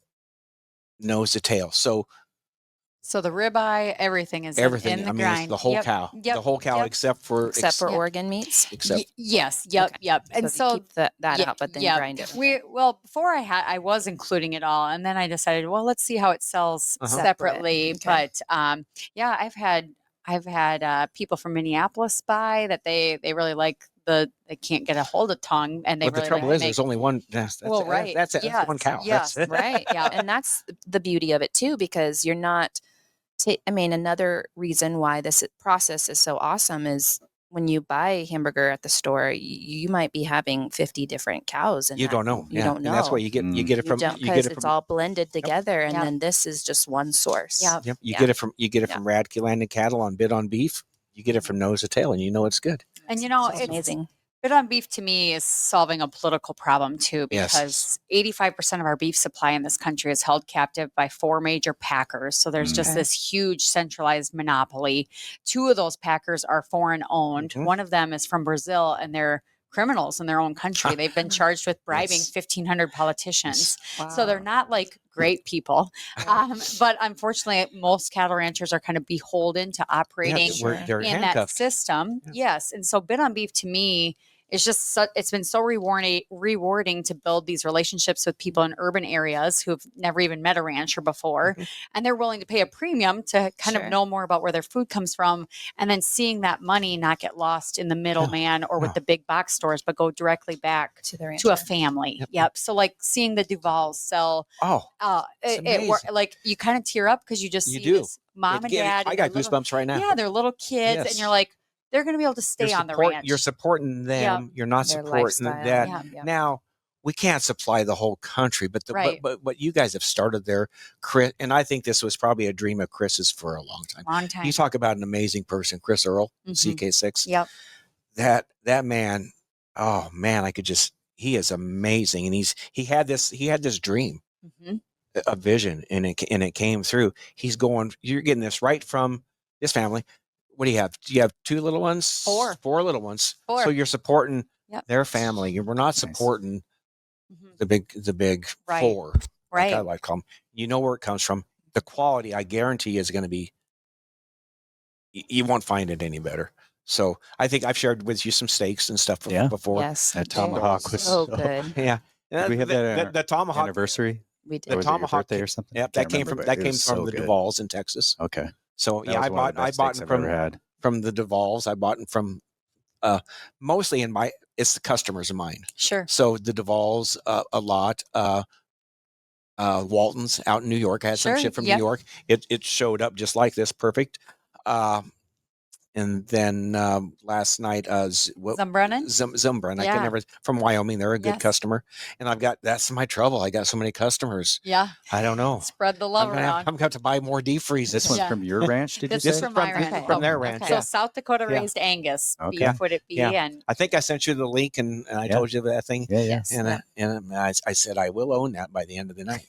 nose to tail. So the ribeye, everything is in the grind. The whole cow. The whole cow except for organ meats. Yes. And so keep that out, but then grind it. Before I was including it all, and then I decided, well, let's see how it sells separately. Okay. But I've had people from Minneapolis buy that they really like they can't get a hold of tongue, and they. But the trouble is, there's only one. That's one cow. Yes, right. Yeah, and that's the beauty of it too, because you're not. Another reason why this process is so awesome is when you buy a hamburger at the store, you might be having 50 different cows, and you don't know. You don't know. And that's why you get it from because it's all blended together, and then this is just one source. Yep. You get it from Radke Land and Cattle on Bid on Beef. You get it from nose to tail, and you know it's good. And it's amazing. Bid on Beef to me is solving a political problem too, because 85% of our beef supply in this country is held captive by 4 major packers. So there's just this huge centralized monopoly. 2 of those packers are foreign owned. One of them is from Brazil, and they're criminals in their own country. They've been charged with bribing 1,500 politicians. Wow. So they're not like great people. But unfortunately, most cattle ranchers are kind of beholden to operating in that system. Yeah. Yes. And so Bid on Beef to me is just it's been so rewarding to build these relationships with people in urban areas who have never even met a rancher before. And they're willing to pay a premium to kind of know more about where their food comes from. And then seeing that money not get lost in the middleman or with the big box stores, but go directly back to a family. Yep. So like seeing the Duvals sell, like you kind of tear up because you just see this mom and dad. I got goosebumps right now. Yeah, they're little kids, and you're like, they're going to be able to stay on the ranch. You're supporting them. You're not supporting that. Now, we can't supply the whole country, but Right. but you guys have started there, Chris, and I think this was probably a dream of Chris's for a long time. Long time. You talk about an amazing person, Chris Earl, CK6. Yep. That man, oh man, he is amazing, and he had this dream, a vision, and it came through. You're getting this right from this family. What do you have? Do you have 2 little ones? 4 little ones. 4. So you're supporting their family. We're not supporting the big right. 4. Right. Like I like to call them. You know where it comes from. The quality, I guarantee, is going to be. You won't find it any better. So I think I've shared with you some steaks and stuff before. Yes, that tomahawk was so good. Yeah. Did we have that the tomahawk anniversary? We did. The Or was it your tomahawk birthday or something? Yep, that came from the DeVals in Texas. Okay. So That yeah, was I one of the bought best steaks I've ever had. from the DeVals. I bought them from mostly it's the customers of mine. Sure. So the DeVals a lot. Walton's out in New York. I had some shit from New York. It showed up just like this, perfect. And then last night, Zumbrunnen? Zumbrunnen. Yeah. I can never, from Wyoming. They're a good customer. And that's my trouble. I got so many customers. Yeah. I don't know. Spread the love around. I'm going to have to buy more deep freezes. This one's from your ranch, did you say? This is from my ranch. From their ranch. So South Dakota raised Angus beef, would it be? Yeah. And I think I sent you the link and I told you that thing. Yeah, yeah. Yes. And I said, I will own that by the end of the night.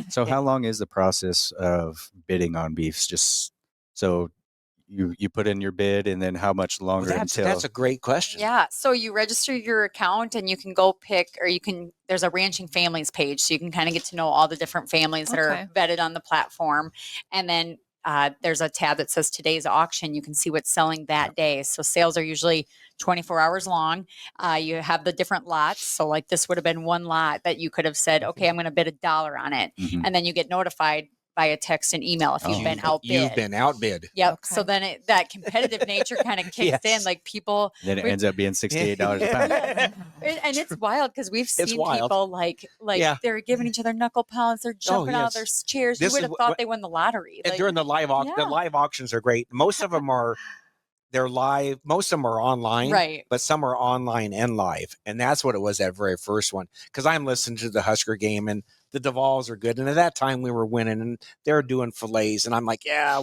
So how long is the process of bidding on beefs? Just so you put in your bid, and then how much longer until? That's a great question. Yeah. So you register your account and you can go pick, or there's a ranching families page. So you can kind of get to know all the different families that are vetted on the platform. And then there's a tab that says today's auction. You can see what's selling that day. So sales are usually 24 hours long. You have the different lots. So like this would have been one lot that you could have said, okay, I'm going to bid $1 on it. And then you get notified via text and email if you've been outbid. You've been outbid. Yep. Okay. So then that competitive nature kind of kicks in. Like people. Then it ends up being $68 a pound. And it's wild because we've seen people like they're giving each other knuckle pounds. They're jumping out of their chairs. You would have thought they won the lottery. And during the live auction, the live auctions are great. Most of them they're live. Most of them are online, right? But some are online and live. And that's what it was, that very first one. Because I'm listening to the Husker game, and the DeVals are good. And at that time we were winning, and they're doing fillets. And I'm like, yeah,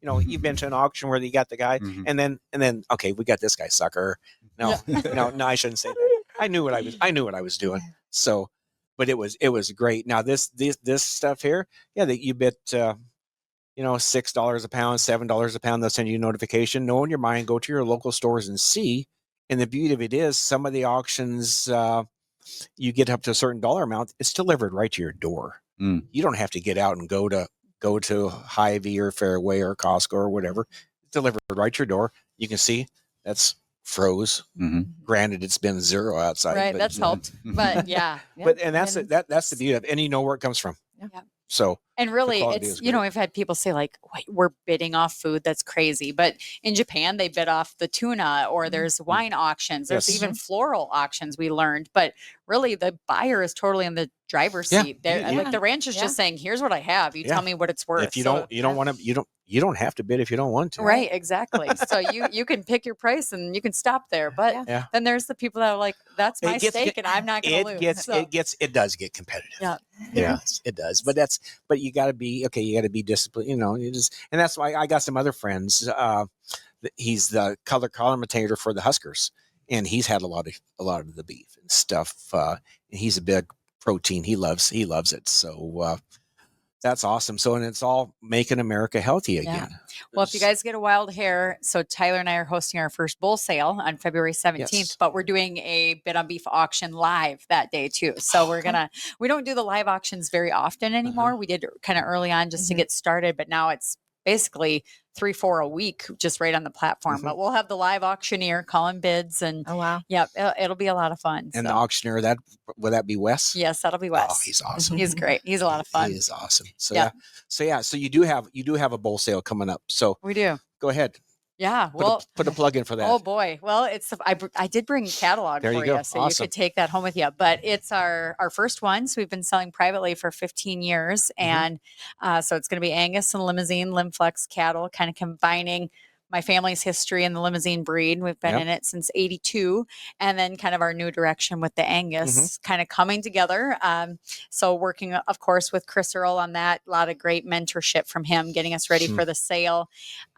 you've been to an auction where you got the guy, and then, okay, we got this guy sucker. No, no, I shouldn't say that. I knew what I was doing. So, but it was great. Now this stuff here, that you bid, $6 a pound, $7 a pound. They'll send you a notification. Know in your mind, go to your local stores and see. And the beauty of it is, some of the auctions, you get up to a certain dollar amount, it's delivered right to your door. You don't have to get out and go to Hy-Vee or Fairway or Costco or whatever. It's delivered right to your door. You can see that's froze. Granted, it's been 0 outside. Right, but, that's helped. But that's the beauty of it. And you know where it comes from. Yeah. So, and really, it's, we've had people say like, wait, we're bidding off food. That's crazy. But in Japan, they bid off the tuna, or there's wine auctions. There's even floral auctions, we learned. But really, the buyer is totally in the driver's seat. Like the ranch is just saying, here's what I have. You tell me what it's worth. If you don't want to, you don't have to bid if you don't want to. Right, exactly. So you can pick your price and you can stop there. But then there's the people that are like, that's my steak and I'm not going to lose. It does get competitive. Yeah. It does. But you got to be disciplined, and that's why I got some other friends. He's the color commentator for the Huskers, and he's had a lot of the beef and stuff. And he's a big protein. He loves it. So, that's awesome. So, and it's all making America healthy again. Yeah. Well, if you guys get a wild hair, so Tyler and I are hosting our first bull sale on February 17th, but we're doing a bid on beef auction live that day too. So we don't do the live auctions very often anymore. We did kind of early on just to get started, but now it's basically 3-4 a week, just right on the platform. But we'll have the live auctioneer calling bids, and it'll be a lot of fun. And the auctioneer, would that be Wes? Yes, that'll be Wes. Oh, he's awesome. He's great. He's a lot of fun. He is awesome. So so you do have a bull sale coming up. So we do. Go ahead. Yeah, put a plug in for that. Oh boy, well, I did bring a catalog for you, so you could take that home with you. But it's our first one, so we've been selling privately for 15 years, and so it's going to be Angus and Limousine Limflex cattle, kind of combining my family's history in the limousine breed. We've been in it since 82, and then kind of our new direction with the Angus kind of coming together. So working, of course, with Chris Earl on that, a lot of great mentorship from him, getting us ready for the sale.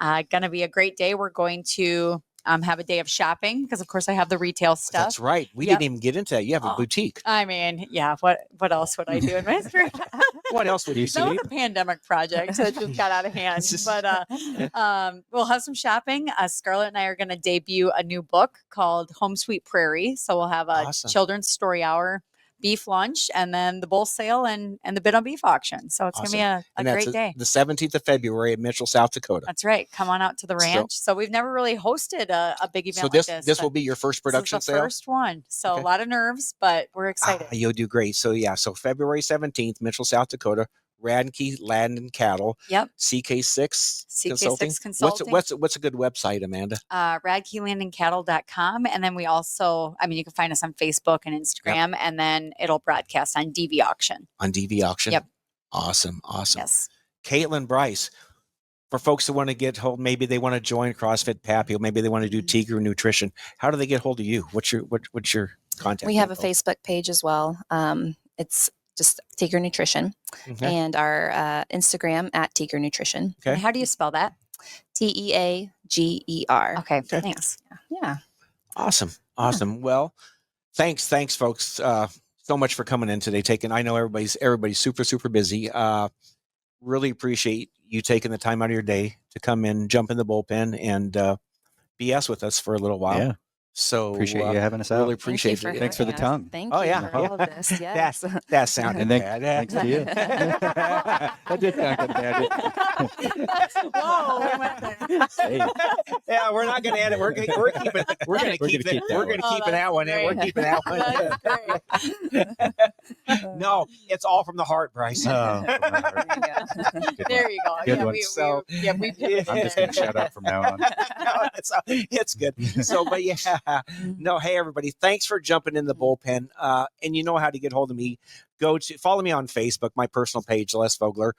Going to be a great day. We're going to have a day of shopping because, of course, I have the retail stuff. That's right. We didn't even get into that. You have a boutique. I mean, yeah. What else would I do in my spare time? What else would you see? That was a pandemic project that just got out of hand. But we'll have some shopping. Scarlett and I are going to debut a new book called Home Sweet Prairie. So we'll have a children's story hour, beef lunch, and then the bull sale and the bid on beef auction. So it's going to be a great day. The 17th of February at Mitchell, South Dakota. That's right. Come on out to the ranch. So we've never really hosted a big event like this. So this will be your first production sale? The first one. So a lot of nerves, but we're excited. You'll do great. So so February 17th, Mitchell, South Dakota. Radke Land and Cattle. Yep. CK6 Consulting. Consulting. What's a good website, Amanda? RadkeLandandCattle.com. And then we also, you can find us on Facebook and Instagram, and then it'll broadcast on DV Auction. On DV Auction? Yep. Awesome. Yes. Caitlin, Bryce, for folks who want to get hold, maybe they want to join CrossFit Papio, maybe they want to do Teager Nutrition. How do they get hold of you? What's your contact? We have a Facebook page as well. It's just Teager Nutrition, and our Instagram at Teager Nutrition. Okay. And how do you spell that? Teager. Okay. Thanks. Yeah. Awesome. Well, thanks, folks, so much for coming in today. I know everybody's super, super busy. Really appreciate you taking the time out of your day to come in, jump in the bullpen, and BS with us for a little while. Yeah. So appreciate you having us out. Really appreciate it. Thanks for the tongue. Thank you for all of this. Yes. That sounded bad. Thanks to you. That did sound bad. Whoa, we went there. Yeah, we're not going to add it. We're going to keep it. We're going to keep that one in. We're keeping that one in. No, it's all from the heart, Bryce. Oh, there you go. Good one. I'm just going to shut up from now on. It's good. So, but no, hey everybody, thanks for jumping in the bullpen. And you know how to get hold of me. Follow me on Facebook, my personal page, Les Vogler.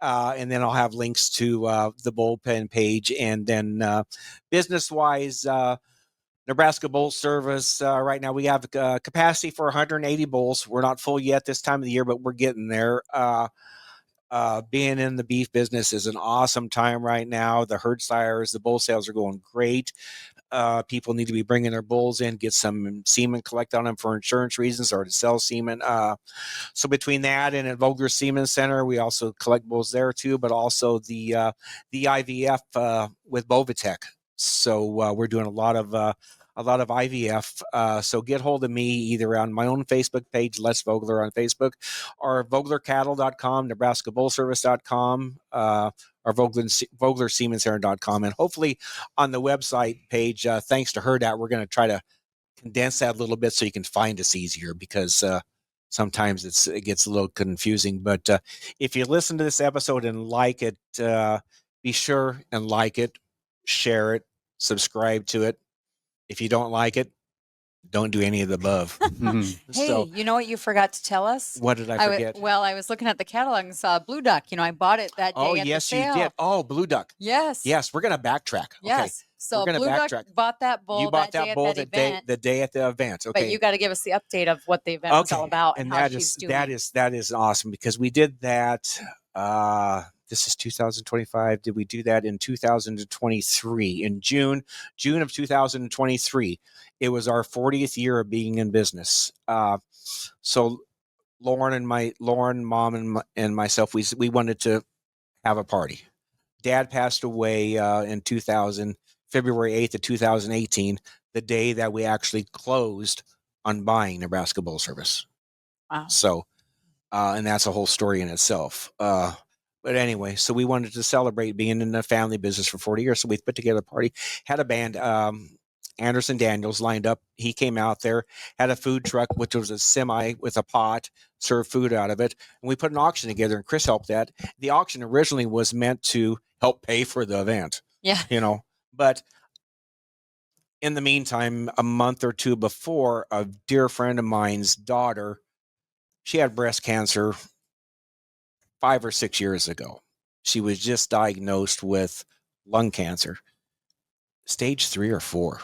And then I'll have links to the bullpen page. And then business wise, Nebraska Bowl Service. Right now we have capacity for 180 bulls. We're not full yet this time of the year, but we're getting there. Being in the beef business is an awesome time right now. The herd sires, the bull sales are going great. People need to be bringing their bulls in, get some semen, collect on them for insurance reasons or to sell semen. So between that and at Vogler Semen Center, we also collect bulls there too, but also the IVF with Bovatech. So we're doing a lot of IVF. So get hold of me either on my own Facebook page, Les Vogler on Facebook, or VoglerCattle.com, NebraskaBullService.com, or VoglerSemenCenter.com. And hopefully on the website page, thanks to HerdOut, we're going to try to condense that a little bit so you can find us easier, because sometimes it gets a little confusing. But if you listen to this episode and like it, be sure and like it, share it, subscribe to it. If you don't like it, don't do any of the above. Hey, you know what you forgot to tell us? What did I forget? I was looking at the catalog and saw Blue Duck. I bought it that day. Oh, at yes, the sale. you did. Oh, Blue Duck. Yes. Yes, we're going to backtrack. Yes. Okay. So Blue Duck bought that bull. You bought that bull the day at the event. Okay. But you got to give us the update of what the event was all about and how she's doing. That is awesome, because we did that. This is 2025. Did we do that in 2023? In June of 2023. It was our 40th year of being in business. So Lauren, Mom, and myself, we wanted to have a party. Dad passed away in February 8th of 2018, the day that we actually closed on buying Nebraska Bowl Service. Wow. So, and that's a whole story in itself. But anyway, so we wanted to celebrate being in the family business for 40 years. So we put together a party, had a band, Anderson Daniels lined up. He came out there, had a food truck, which was a semi with a pot, served food out of it. And we put an auction together, and Chris helped that. The auction originally was meant to help pay for the event. Yeah. But in the meantime, a month or two before, a dear friend of mine's daughter, she had breast cancer 5 or 6 years ago. She was just diagnosed with lung cancer. stage 3 or 4.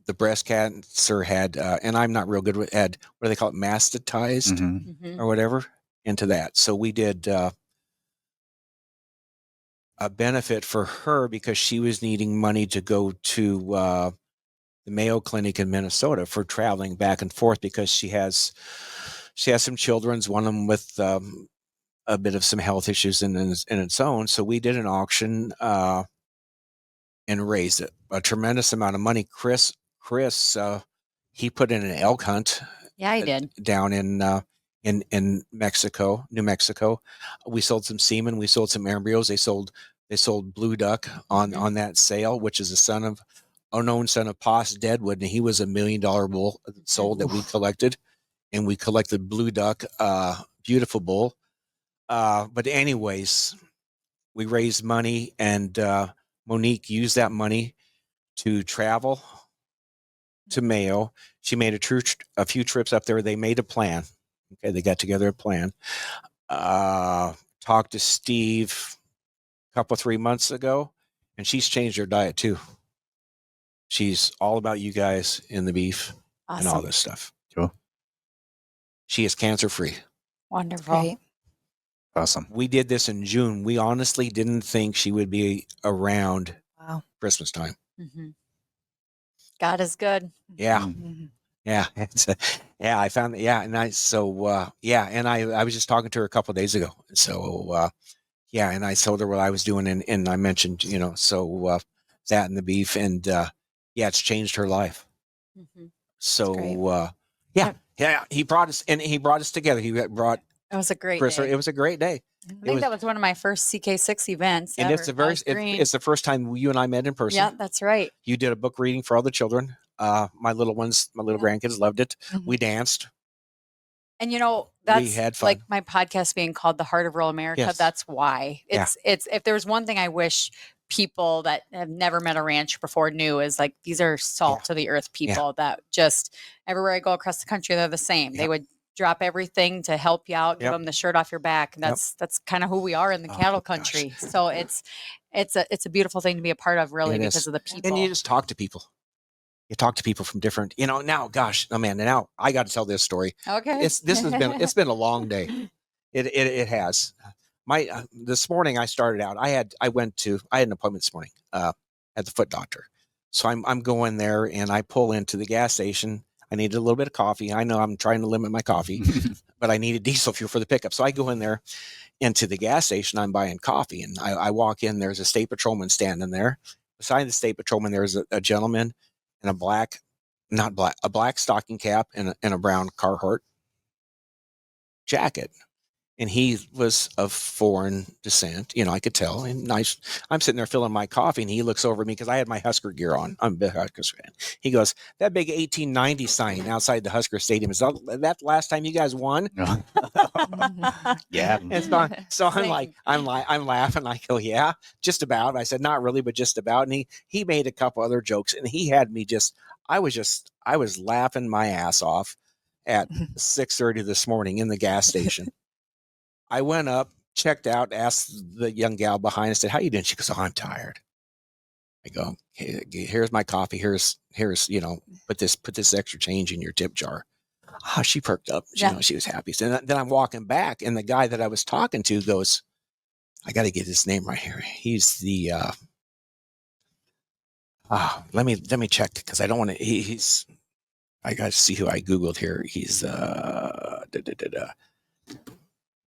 The breast cancer had, and I'm not real good with, what do they call it, mastatized or whatever, into that. So we did a benefit for her because she was needing money to go to the Mayo Clinic in Minnesota for traveling back and forth because she has some children, one of them with a bit of some health issues in its own. So we did an auction and raised a tremendous amount of money. Chris, he put in an elk hunt. Yeah, he did. Down in Mexico, New Mexico. We sold some semen. We sold some embryos. They sold blue duck on that sale, which is a unknown son of Poss Deadwood, and he was $1 million bull sold that we collected, and we collected blue duck, beautiful bull. But anyways, we raised money, and Monique used that money to travel to Mayo. She made a few trips up there. They made a plan. Okay, they got together a plan. Talked to Steve a couple 3 months ago, and she's changed her diet too. She's all about you guys in the beef and all this stuff. Cool. She is cancer-free. Wonderful. Right. Awesome. We did this in June. We honestly didn't think she would be around Christmas time. God is good. Yeah. Yeah. I found that. Yeah. And I was just talking to her a couple of days ago. So, and I told her what I was doing, and I mentioned, that and the beef, and, it's changed her life. So, he brought us together. It was a great Chris, day. It was a great day. I think that was one of my first CK6 events. And ever. it's the first time you and I met in person. Yeah, that's right. You did a book reading for all the children. My little grandkids loved it. We danced. And that's we had fun. Like my podcast being called The Heart of Rural America. Yes. That's why it's if there's one thing I wish people that have never met a rancher before knew is like, these are salt of the earth people that just everywhere I go across the country, they're the same. They would drop everything to help you out, give them the shirt off your back. And that's kind of who we are in the cattle country. Gosh. So it's a beautiful thing to be a part of, really, because of the people. And you just talk to people. You talk to people from different, now, gosh, Amanda, now I got to tell this story. Okay. It's been a long day. It has. This morning I started out, I had an appointment this morning, at the foot doctor. So I'm going there, and I pull into the gas station. I needed a little bit of coffee. I know I'm trying to limit my coffee, but I needed diesel fuel for the pickup. So I go in there into the gas station. I'm buying coffee, and I walk in. There's a state patrolman standing there. Beside the state patrolman, there's a gentleman in a black stocking cap and a brown Carhartt jacket. And he was of foreign descent. I could tell. And I'm sitting there filling my coffee, and he looks over at me because I had my Husker gear on. I'm a big Husker fan. He goes, "That big 1890 sign outside the Husker Stadium, is that the last time you guys won?" Yeah. And so I'm laughing. I go, "Yeah, just about." I said, "Not really, but just about." And he made a couple other jokes, and he had me I was laughing my ass off at 6:30 this morning in the gas station. I went up, checked out, asked the young gal behind, I said, "How you doing?" She goes, "Oh, I'm tired." I go, "Hey, here's my coffee. Here's, put this extra change in your tip jar." Oh, she perked up. She was happy. So then I'm walking back, and the guy that I was talking to goes, "I got to get his name right here. He's the, let me check, because I don't want to, I got to see who I Googled here. He's,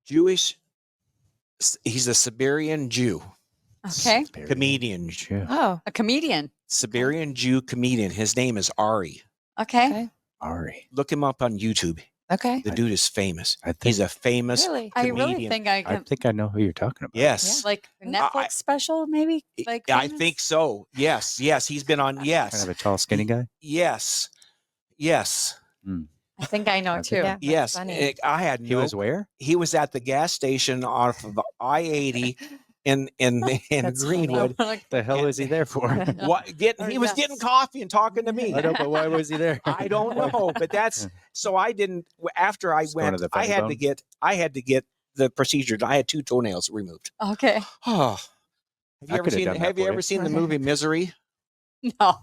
Jewish. He's a Siberian Jew. Okay. Comedian. Oh, a comedian. Siberian Jew comedian. His name is Ari. Okay. Ari. Look him up on YouTube. Okay. The dude is famous. He's a famous comedian. I really think I think I know who you're talking about. Yes. Yeah, like a Netflix special, maybe? Like I think so. Yes. He's been on. Yes. Kind of a tall, skinny guy. Yes. I think I know too. Yeah, yes. I had He was where? He was at the gas station off of I-80 in Greenwood. What the hell is he there for? He was getting coffee and talking to me. I know, but why was he there? I don't know, but that's so. I didn't. After I went, I had to get the procedure. I had 2 toenails removed. Okay. Oh, have you ever seen the movie Misery? No,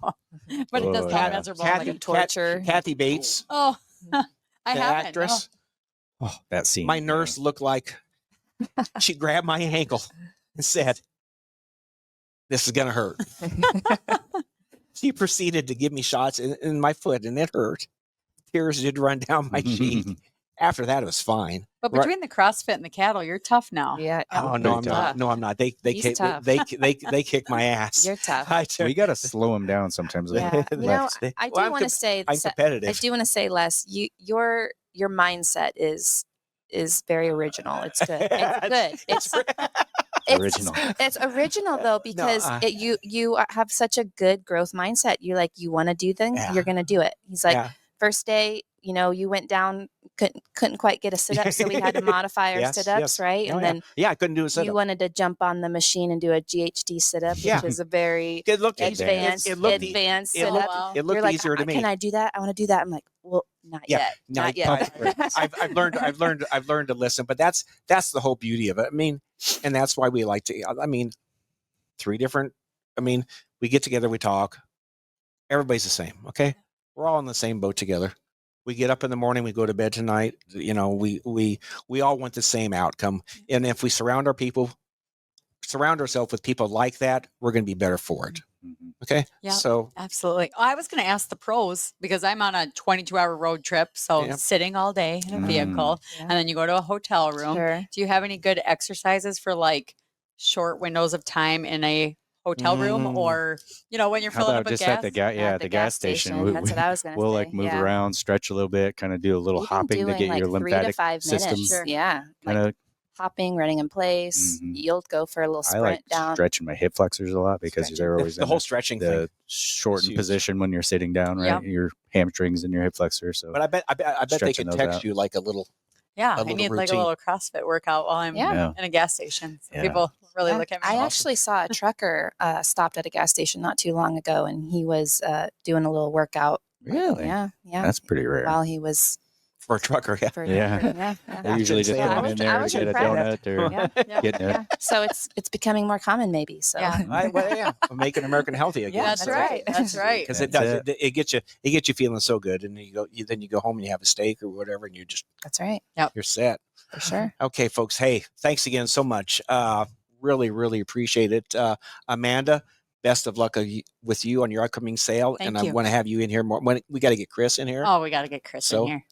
but it does Oh, sound yeah. miserable. Like a torture. Kathy Bates, Oh, I the haven't. actress. Oh, that scene. My nurse looked like she grabbed my ankle and said, "This is gonna hurt." She proceeded to give me shots in my foot, and it hurt. Tears did run down my cheek. After that, it was fine. But between the CrossFit and the cattle, you're tough now. Yeah. Oh no, I'm not. No, I'm not. They He's kick, tough. they kick my ass. You're tough. We got to slow him down sometimes. Yeah. You know, I do I'm want to say I'm competitive. I do want to say, Les, your mindset is very original. It's good. It's good. It's Original. It's original though, because you have such a good growth mindset. You want to do things, you're going to do it. He's like, first day, you went down, couldn't quite get a sit up, so we had to modify our sit ups, right? And then I couldn't do a sit up. You wanted to jump on the machine and do a GHD sit up, which is a very advanced sit up. It looked easier to me. Can I do that? I want to do that. I'm like, well, not yet. Not yet. I've learned to listen, but that's the whole beauty of it. I mean, and that's why we like to. I mean, we get together, we talk. Everybody's the same. Okay, we're all in the same boat together. We get up in the morning, we go to bed tonight. We all want the same outcome. And if we surround ourselves with people like that, we're going to be better for it. Okay. Yeah. So absolutely. I was going to ask the pros, because I'm on a 22-hour road trip, so sitting all day in a vehicle, and then you go to a hotel room. Sure. Do you have any good exercises for like short windows of time in a hotel room, or when you're filling up a just gas? at the gas station. That's what I was going to say. We'll like move around, stretch a little bit, kind of do a little hopping to get your lymphatic 3 to 5 system. Sure. Yeah. Kind of hopping, running in place. You'll go for a little sprint I like down. Stretching my hip flexors a lot, because they're always the whole stretching thing. Shortened position when you're sitting down, right? Yep. Your hamstrings and your hip flexor. So, but I bet they could text you like a little. Yeah, I need like a little CrossFit workout while I'm in a gas station. So people really look at me. I actually saw a trucker stopped at a gas station not too long ago, and he was doing a little workout. Really? Yeah. That's pretty rare. While he was for a trucker, They usually just come in there and get a donut or get it. So it's becoming more common, maybe. So making American healthy again. That's right. That's right. Because it gets you feeling so good, and then you go home and you have a steak or whatever, and you just that's right. Yep. You're set for sure. Okay, folks. Hey, thanks again so much. Really, really appreciate it, Amanda. Best of luck with you on your upcoming sale. Thank I you. want to have you in here more. We got to get Chris in here. Oh, we got to get Chris in here.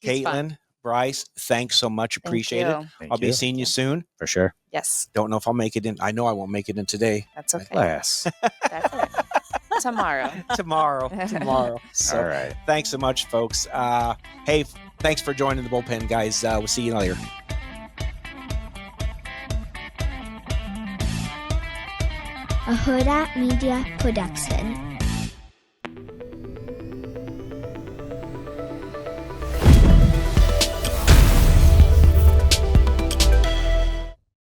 Caitlin, Bryce, thanks so much. Appreciate it. I'll be seeing you soon. For sure. Yes. Don't know if I'll make it in. I know I won't make it in today. That's okay. Class. That's it. Tomorrow. So, all right. Thanks so much, folks. Hey, thanks for joining the Bullpen, guys. We'll see you later. A Huda Media Production.